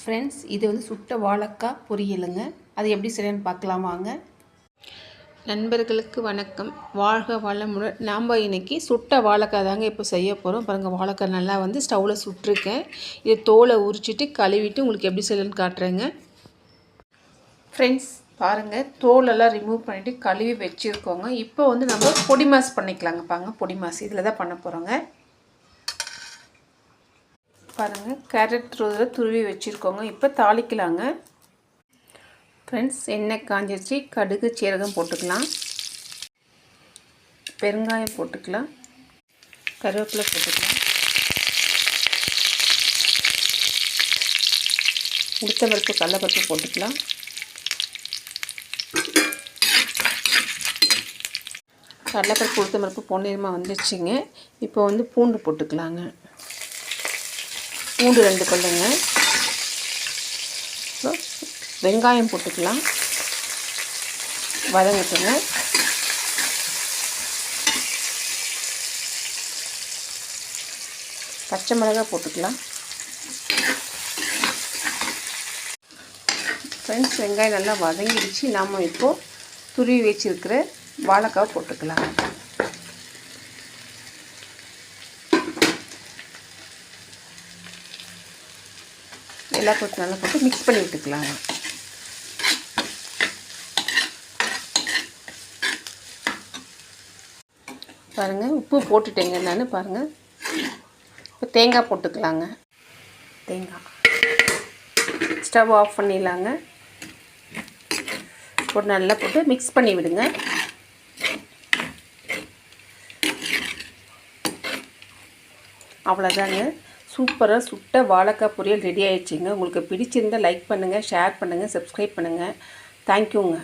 Friends, இது வந்து சுட்ட வாழைக்காய் பொரியலுங்க. அது எப்படி செய்யணும்னு பார்க்கலாம் வாங்க. நண்பர்களுக்கு வணக்கம். வாழ்க வளமுடன். நாம் இன்றைக்கி சுட்ட வாழைக்காய் தாங்க இப்போ செய்ய போகிறோம். பாருங்கள், வாழைக்காய் நல்லா வந்து ஸ்டவ்வில் சுட்டிருக்கேன். இதை தோலை உரிச்சிட்டு கழுவிட்டு உங்களுக்கு எப்படி செய்யணும்னு காட்டுறேங்க. ஃப்ரெண்ட்ஸ் பாருங்கள், தோலெல்லாம் ரிமூவ் பண்ணிவிட்டு கழுவி வச்சுருக்கோங்க. இப்போ வந்து நம்ம பொடி மாஸ் பண்ணிக்கலாங்க. பாருங்க, பொடி மாஸ் இதில் தான் பண்ண போகிறோங்க. பாருங்கள், கேரட் துருவி வச்சுருக்கோங்க. இப்போ தாளிக்கலாங்க. ஃப்ரெண்ட்ஸ், எண்ணெய் காஞ்சிருச்சு. கடுகு சீரகம் போட்டுக்கலாம், பெருங்காயம் போட்டுக்கலாம், கருவேப்பிலை போட்டுக்கலாம், உளுத்தம்பருப்பு கடலைப்பருப்பு போட்டுக்கலாம். கடலைப்பருப்பு உளுத்தம்பருப்பு பொன்னிறமாக வந்துடுச்சுங்க. இப்போ வந்து பூண்டு போட்டுக்கலாங்க. பூண்டு 2 பல்லுங்க. வெங்காயம் போட்டுக்கலாம், வதங்கட்டுங்க. பச்சை மிளகாய் போட்டுக்கலாம். ஃப்ரெண்ட்ஸ், வெங்காயம் நல்லா வதங்கிடுச்சு. நாம் இப்போது துருவி வச்சுருக்கிற வாழைக்காய் போட்டுக்கலாம். எல்லாம் போட்டு நல்லா போட்டு மிக்ஸ் பண்ணி விட்டுக்கலாங்க. பாருங்கள், உப்பு போட்டுட்டேங்க நான். பாருங்கள், இப்போ தேங்காய் போட்டுக்கலாங்க. தேங்காய் ஸ்டவ் ஆஃப் பண்ணிடலாங்க. போட்டு நல்லா போட்டு மிக்ஸ் பண்ணி விடுங்க. அவ்வளோதாங்க, சூப்பராக சுட்ட வாழைக்காய் பொரியல் ரெடி ஆகிடுச்சிங்க. உங்களுக்கு பிடிச்சிருந்தால் லைக் பண்ணுங்கள், ஷேர் பண்ணுங்கள், சப்ஸ்கிரைப் பண்ணுங்கள். தேங்க்யூங்க.